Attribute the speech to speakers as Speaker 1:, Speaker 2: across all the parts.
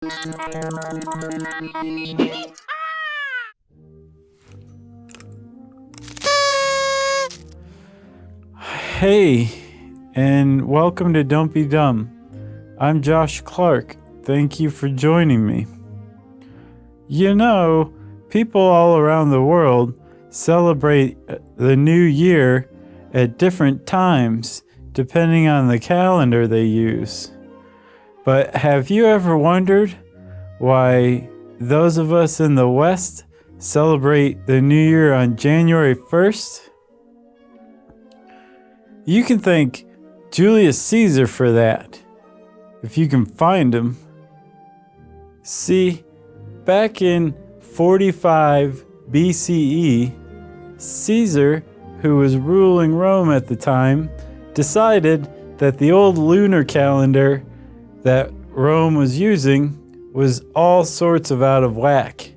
Speaker 1: Hey, and welcome to Don't Be Dumb. I'm Josh Clark. Thank you for joining me. You know, people all around the world celebrate the new year at different times depending on the calendar they use. But have you ever wondered why those of us in the West celebrate the new year on January 1st? You can thank Julius Caesar for that, if you can find him. See, back in 45 BCE, Caesar, who was ruling Rome at the time, decided that the old lunar calendar that Rome was using was all sorts of out of whack.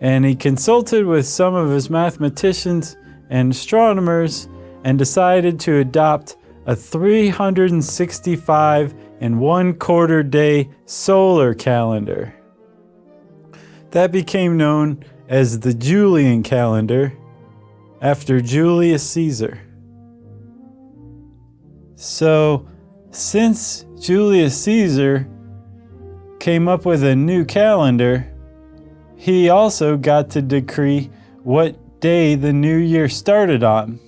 Speaker 1: And he consulted with some of his mathematicians and astronomers and decided to adopt a 365 and 1/4 day solar calendar. That became known as the Julian calendar, after Julius Caesar. So, since Julius Caesar came up with a new calendar, he also got to decree what day the new year started on.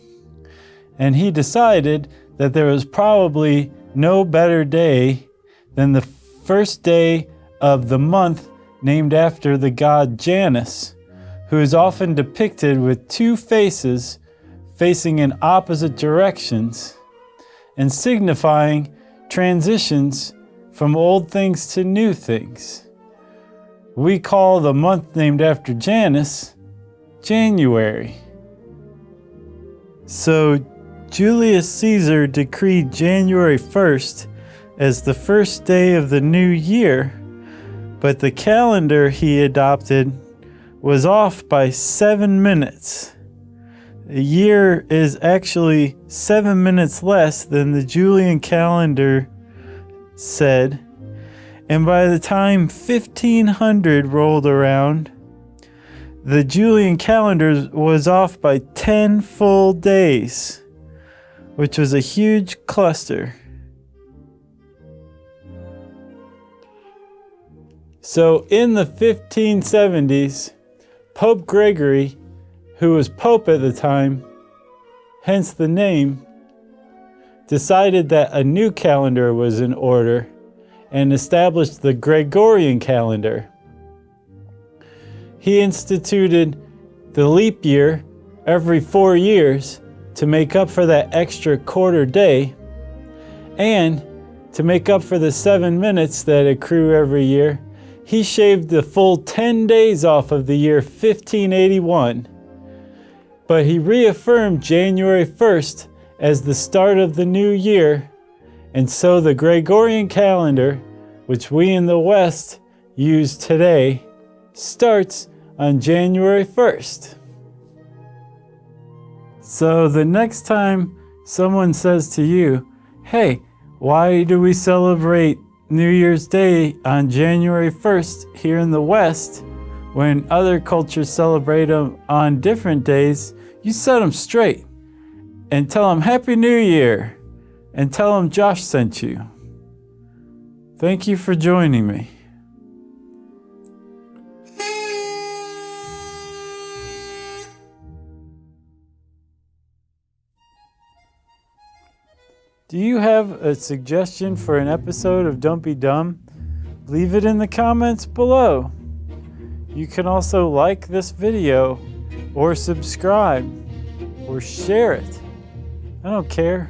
Speaker 1: And he decided that there was probably no better day than the first day of the month named after the god Janus, who is often depicted with two faces facing in opposite directions and signifying transitions from old things to new things. We call the month named after Janus January. So Julius Caesar decreed January 1st as the first day of the new year, but the calendar he adopted was off by 7 minutes. A year is actually 7 minutes less than the Julian calendar said, and by the time 1500 rolled around, the Julian calendar was off by 10 full days, which was a huge cluster. So in the 1570s, Pope Gregory, who was Pope at the time, hence the name, decided that a new calendar was in order and established the Gregorian calendar. He instituted the leap year every 4 years to make up for that extra quarter day, and to make up for the 7 minutes that accrue every year, he shaved the full 10 days off of the year 1581. But he reaffirmed January 1st as the start of the new year, and so the Gregorian calendar, which we in the West use today, starts on January 1st. So the next time someone says to you, hey, why do we celebrate New Year's Day on January 1st here in the West when other cultures celebrate them on different days, you set them straight and tell them Happy New Year and tell them Josh sent you. Thank you for joining me. Do you have a suggestion for an episode of Don't Be Dumb? Leave it in the comments below. You can also like this video or subscribe or share it. I don't care.